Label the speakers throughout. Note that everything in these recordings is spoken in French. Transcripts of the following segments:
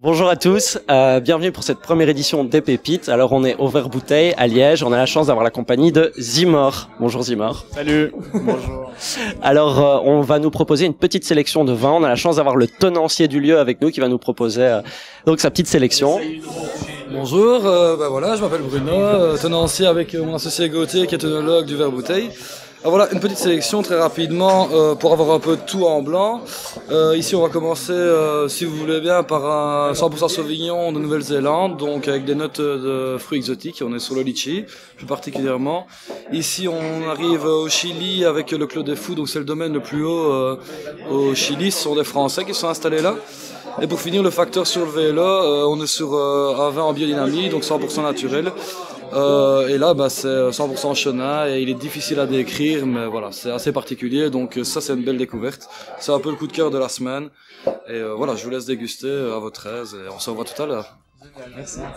Speaker 1: Bonjour à tous, bienvenue pour cette première édition des Pépites. Alors on est au Verre Bouteille à Liège, on a la chance d'avoir la compagnie de Zimor. Bonjour Zimor.
Speaker 2: Salut. Bonjour.
Speaker 1: Alors on va nous proposer une petite sélection de vins, on a la chance d'avoir le tenancier du lieu avec nous qui va nous proposer donc sa petite sélection.
Speaker 3: Bonjour, voilà, je m'appelle Bruno, tenancier avec mon associé Gauthier qui est œnologue du Verre Bouteille. Voilà une petite sélection très rapidement pour avoir un peu de tout en blanc. Ici on va commencer, si vous voulez bien, par un 100% Sauvignon de Nouvelle-Zélande, donc avec des notes de fruits exotiques. On est sur le litchi, plus particulièrement. Ici on arrive au Chili avec le Clos des Fous, donc c'est le domaine le plus haut au Chili. Ce sont des Français qui sont installés là. Et pour finir, le facteur sur le vélo, on est sur un vin en biodynamie, donc 100% naturel. Et là, c'est 100% chenin et il est difficile à décrire, mais voilà, c'est assez particulier. Donc ça, c'est une belle découverte. C'est un peu le coup de cœur de la semaine. Et voilà, je vous laisse déguster à votre aise et on se revoit tout à l'heure.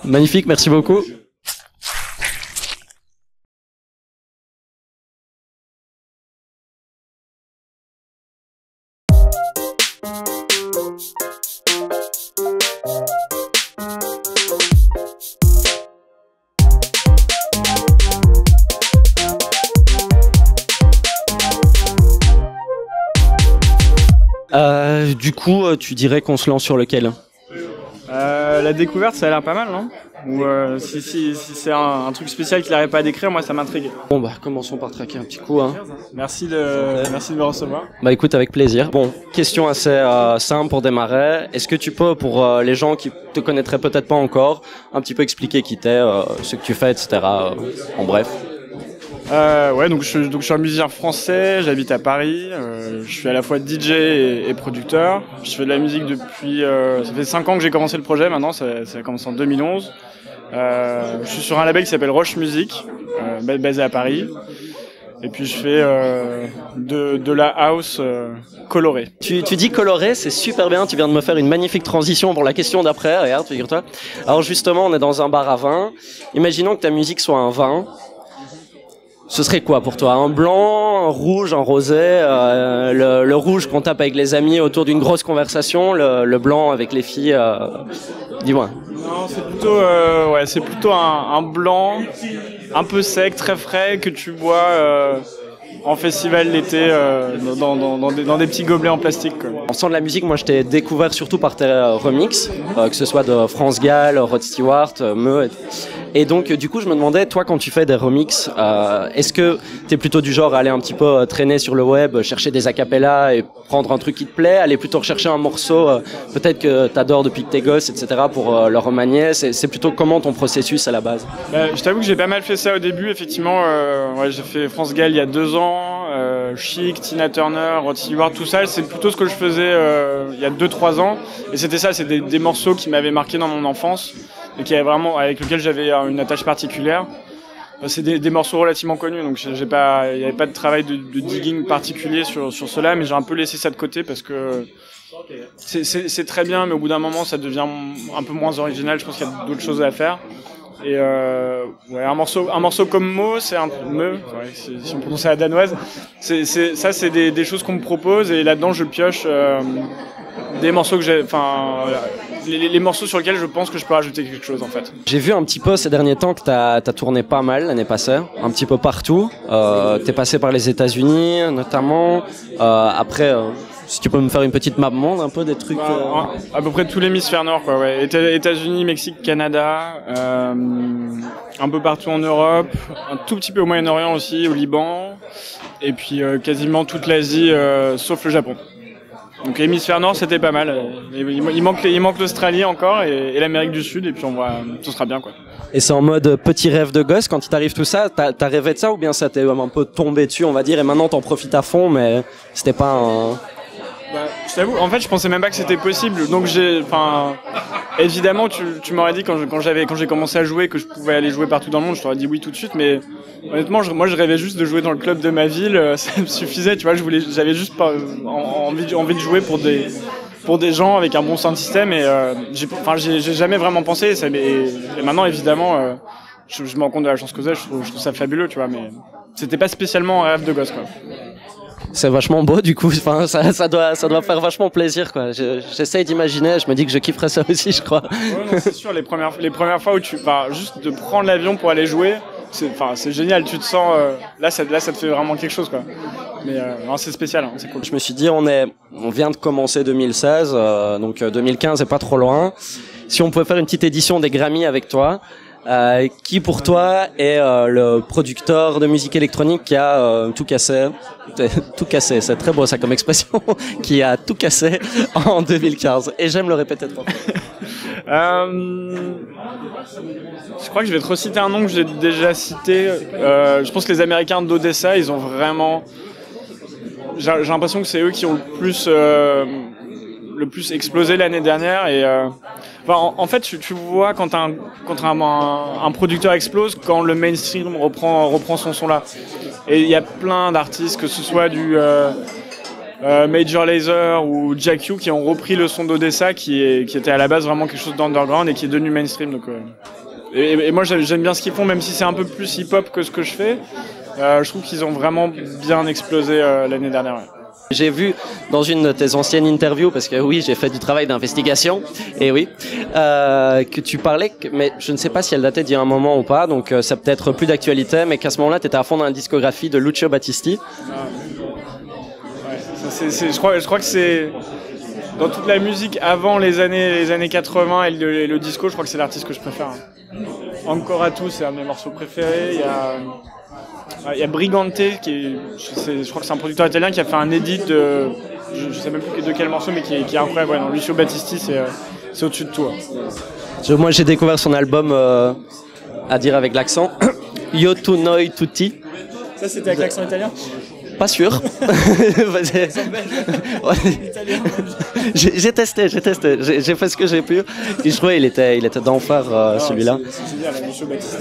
Speaker 1: Magnifique, merci beaucoup. Du coup, tu dirais qu'on se lance sur lequel?
Speaker 2: La découverte, ça a l'air pas mal, non? Ou si c'est un truc spécial qu'il n'arrive pas à décrire, moi ça m'intrigue.
Speaker 1: Bon bah commençons par traquer un petit coup. Hein.
Speaker 2: Merci de me recevoir.
Speaker 1: Bah écoute, avec plaisir. Bon, question assez simple pour démarrer. Est-ce que tu peux, pour les gens qui te connaîtraient peut-être pas encore, un petit peu expliquer qui t'es, ce que tu fais, etc. En bref.
Speaker 2: Ouais, donc je suis un musicien français, j'habite à Paris, je suis à la fois DJ et producteur. Je fais de la musique depuis, ça fait 5 ans que j'ai commencé le projet maintenant, ça a commencé en 2011. Je suis sur un label qui s'appelle Roche Music, basé à Paris. Et puis je fais de la house colorée.
Speaker 1: Tu dis coloré, c'est super bien, tu viens de me faire une magnifique transition pour la question d'après, regarde, figure-toi. Alors justement, on est dans un bar à vin, imaginons que ta musique soit un vin. Ce serait quoi pour toi? Un blanc, un rouge, un rosé, le rouge qu'on tape avec les amis autour d'une grosse conversation, le blanc avec les filles, dis-moi.
Speaker 2: Non, c'est plutôt un blanc, un peu sec, très frais, que tu bois en festival l'été dans des petits gobelets en plastique, quoi.
Speaker 1: En faisant de la musique, moi je t'ai découvert surtout par tes remixes, que ce soit de France Gall, Rod Stewart, Meu. Et donc du coup je me demandais, toi quand tu fais des remixes, est-ce que t'es plutôt du genre à aller un petit peu traîner sur le web, chercher des acapellas et prendre un truc qui te plaît, aller plutôt rechercher un morceau peut-être que t'adores depuis que t'es gosse, etc. pour le remanier, c'est plutôt comment ton processus à la base?
Speaker 2: Je t'avoue que j'ai pas mal fait ça au début, effectivement. Ouais, j'ai fait France Gall il y a 2 ans, Chic, Tina Turner, Rod Stewart, tout ça, c'est plutôt ce que je faisais il y a 2-3 ans. Et c'était ça, c'est des morceaux qui m'avaient marqué dans mon enfance et qui avaient vraiment, avec lesquels j'avais une attache particulière. C'est des morceaux relativement connus, donc il n'y avait pas de travail de digging particulier sur cela, mais j'ai un peu laissé ça de côté parce que c'est très bien, mais au bout d'un moment ça devient un peu moins original. Je pense qu'il y a d'autres choses à faire. Et ouais, un morceau comme Mo, c'est un Meu, ouais, si on prononce à la danoise, c'est des choses qu'on me propose, et là-dedans je pioche des morceaux que j'ai, enfin les morceaux sur lesquels je pense que je peux rajouter quelque chose en fait.
Speaker 1: J'ai vu un petit peu ces derniers temps que t'as tourné pas mal l'année passée, un petit peu partout. T'es passé par les États-Unis notamment. Après, si tu peux me faire une petite map monde, un peu des trucs.
Speaker 2: À peu près tout l'hémisphère nord, quoi. Ouais. États-Unis, Mexique, Canada, un peu partout en Europe, un tout petit peu au Moyen-Orient aussi, au Liban, et puis quasiment toute l'Asie, sauf le Japon. Donc l'hémisphère nord, c'était pas mal. Il manque l'Australie encore et l'Amérique du Sud, et puis tout sera bien, quoi.
Speaker 1: Et c'est en mode petit rêve de gosse quand il t'arrive tout ça, t'as rêvé de ça, ou bien ça t'est un peu tombé dessus, on va dire, et maintenant t'en profites à fond, mais c'était pas un...
Speaker 2: Je t'avoue, en fait, je pensais même pas que c'était possible. Donc évidemment, tu m'aurais dit quand j'ai commencé à jouer que je pouvais aller jouer partout dans le monde, je t'aurais dit oui tout de suite. Mais honnêtement, moi, je rêvais juste de jouer dans le club de ma ville. Ça me suffisait, tu vois. J'avais juste pas envie de jouer pour des gens avec un bon sound system. Et j'ai jamais vraiment pensé. Et maintenant, évidemment, je me rends compte de la chance que j'ai. Je trouve ça fabuleux, tu vois. Mais c'était pas spécialement un rêve de gosse, quoi.
Speaker 1: C'est vachement beau du coup. Enfin, ça doit faire vachement plaisir quoi. J'essaye d'imaginer. Je me dis que je kifferais ça aussi, je crois.
Speaker 2: Ouais, c'est sûr. Les premières fois où juste de prendre l'avion pour aller jouer, c'est génial. Tu te sens là, ça te fait vraiment quelque chose quoi. Mais non, c'est spécial, hein, c'est cool.
Speaker 1: Je me suis dit, on vient de commencer 2016, donc 2015 est pas trop loin. Si on pouvait faire une petite édition des Grammy avec toi. Qui pour toi est le producteur de musique électronique qui a tout cassé, c'est très beau ça comme expression, qui a tout cassé en 2015 et j'aime le répéter trop.
Speaker 2: Je crois que je vais te reciter un nom que j'ai déjà cité. Je pense que les Américains d'Odessa, ils ont vraiment, j'ai l'impression que c'est eux qui ont le plus explosé l'année dernière et en fait tu vois quand un producteur explose quand le mainstream reprend son son là, et il y a plein d'artistes, que ce soit du Major Lazer ou Jack U, qui ont repris le son d'Odessa qui était à la base vraiment quelque chose d'underground et qui est devenu mainstream, donc et moi j'aime bien ce qu'ils font, même si c'est un peu plus hip-hop que ce que je fais. Je trouve qu'ils ont vraiment bien explosé l'année dernière, ouais.
Speaker 1: J'ai vu dans une de tes anciennes interviews, parce que oui, j'ai fait du travail d'investigation, et oui, que tu parlais, mais je ne sais pas si elle datait d'il y a un moment ou pas, donc ça peut-être plus d'actualité, mais qu'à ce moment-là, tu étais à fond dans la discographie de Lucio Battisti.
Speaker 2: Ouais, je crois que c'est dans toute la musique avant les années 80 et le disco, je crois que c'est l'artiste que je préfère. Encore à tous, c'est un de mes morceaux préférés. Il y a Brigante, je crois que c'est un producteur italien qui a fait un edit de, je sais même plus de quel morceau, mais qui est incroyable. Ouais, non, Lucio Battisti, c'est au-dessus de tout. Hein.
Speaker 1: Moi, j'ai découvert son album, à dire avec l'accent, Io tu noi tutti.
Speaker 2: Ça, c'était avec l'accent italien ?
Speaker 1: Pas sûr. J'ai testé, j'ai fait ce que j'ai pu. Et je trouvais il était d'enfer celui-là.
Speaker 2: C'est génial, Lucio Battisti.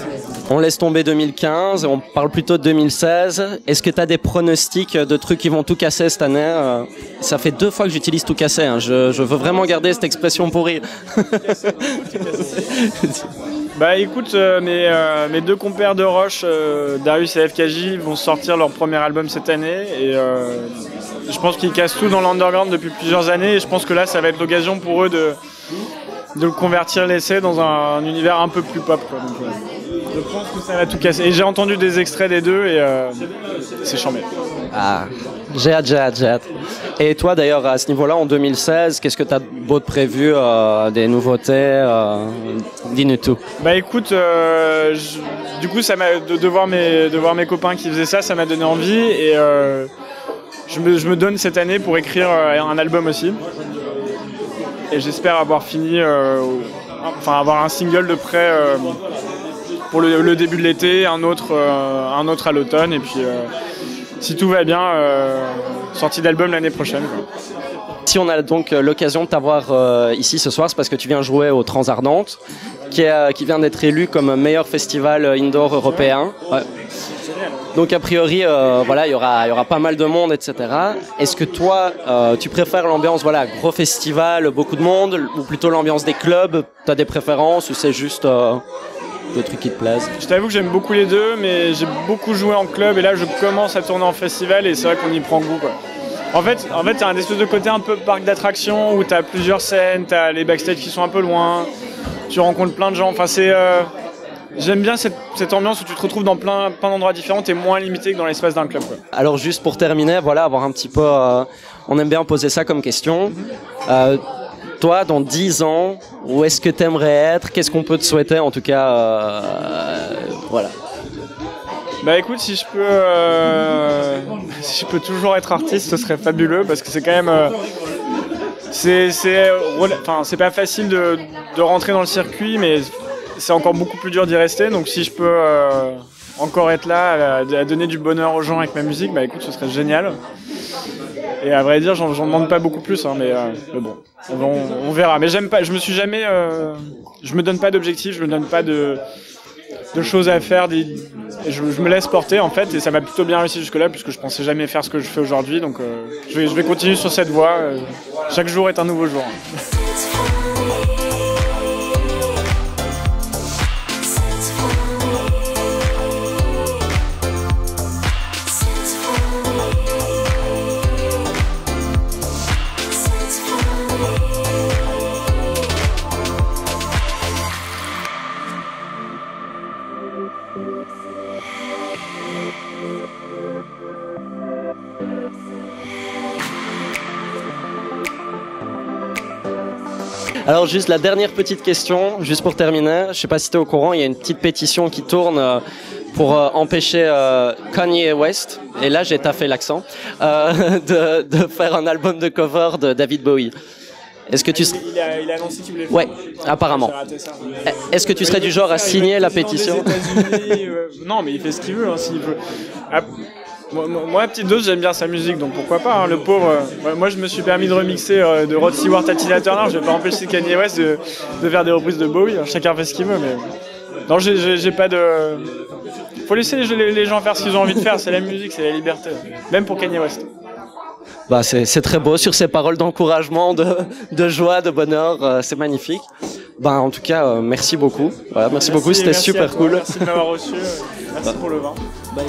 Speaker 1: On laisse tomber 2015, on parle plutôt de 2016. Est-ce que tu as des pronostics de trucs qui vont tout casser cette année ? Ça fait 2 fois que j'utilise tout casser. Hein. Je veux vraiment garder cette expression pourrie.
Speaker 2: Bah écoute, mes 2 compères de Roche, Darius et FKJ, vont sortir leur premier album cette année et je pense qu'ils cassent tout dans l'underground depuis plusieurs années, et je pense que là ça va être l'occasion pour eux de convertir l'essai dans un univers un peu plus pop, quoi. Donc, je pense que ça va tout casser. Et j'ai entendu des extraits des deux et c'est charmé.
Speaker 1: Ah, j'ai hâte. Et toi d'ailleurs à ce niveau-là en 2016, qu'est-ce que tu as de prévu, des nouveautés, dis-nous tout.
Speaker 2: Bah écoute, du coup ça m'a de voir mes copains qui faisaient ça m'a donné envie, et je me donne cette année pour écrire un album aussi. Et j'espère avoir fini, avoir un single de près pour le début de l'été, un autre à l'automne, et puis si tout va bien, sortie d'album l'année prochaine, quoi.
Speaker 1: Si on a donc l'occasion de t'avoir ici ce soir, c'est parce que tu viens jouer au Transardente, qui vient d'être élu comme meilleur festival indoor européen. Ouais. Donc a priori, il y aura pas mal de monde, etc. Est-ce que toi, tu préfères l'ambiance, gros festival, beaucoup de monde, ou plutôt l'ambiance des clubs ? T'as des préférences, ou c'est juste des trucs qui te plaisent ?
Speaker 2: Je t'avoue que j'aime beaucoup les deux, mais j'ai beaucoup joué en club, et là je commence à tourner en festival, et c'est vrai qu'on y prend goût, quoi. En fait, t'as un espèce de côté un peu parc d'attractions où t'as plusieurs scènes, t'as les backstage qui sont un peu loin, tu rencontres plein de gens. Enfin, j'aime bien cette ambiance où tu te retrouves dans plein d'endroits différents, t'es moins limité que dans l'espace d'un club, quoi.
Speaker 1: Alors juste pour terminer, avoir un petit peu, on aime bien poser ça comme question. Toi, dans 10 ans, où est-ce que t'aimerais être ? Qu'est-ce qu'on peut te souhaiter, en tout cas, voilà.
Speaker 2: Bah écoute, si je peux toujours être artiste, ce serait fabuleux, parce que c'est quand même c'est pas facile de rentrer dans le circuit, mais c'est encore beaucoup plus dur d'y rester. Donc si je peux encore être là à donner du bonheur aux gens avec ma musique, bah écoute, ce serait génial. Et à vrai dire, j'en demande pas beaucoup plus, hein, mais bon, on verra. Mais je me donne pas d'objectifs, je me donne pas de choses à faire, je me laisse porter en fait, et ça m'a plutôt bien réussi jusque-là, puisque je pensais jamais faire ce que je fais aujourd'hui, donc je vais continuer sur cette voie. Chaque jour est un nouveau jour.
Speaker 1: Alors juste la dernière petite question, juste pour terminer. Je sais pas si tu es au courant, il y a une petite pétition qui tourne pour empêcher Kanye West, et là j'ai taffé l'accent, de faire un album de cover de David Bowie. Est-ce que tu
Speaker 2: il a annoncé qu'il voulait faire.
Speaker 1: Ouais, apparemment. Est-ce que tu serais du genre à signer la pétition?
Speaker 2: Non, mais il fait ce qu'il veut, hein, s'il veut. Moi, petite dose, j'aime bien sa musique, donc pourquoi pas, hein, le pauvre. Moi, je me suis permis de remixer de Rod Stewart à Tina Turner, je vais pas empêcher Kanye West de faire des reprises de Bowie, hein, chacun fait ce qu'il veut, mais... Non, j'ai pas de... Faut laisser les gens faire ce qu'ils ont envie de faire, c'est la musique, c'est la liberté, même pour Kanye West.
Speaker 1: Bah, c'est très beau sur ces paroles d'encouragement, de joie, de bonheur, c'est magnifique. Ben, en tout cas, merci beaucoup. Voilà, merci beaucoup, c'était super cool.
Speaker 2: Merci de m'avoir reçu, merci pour le vin.
Speaker 1: Bye.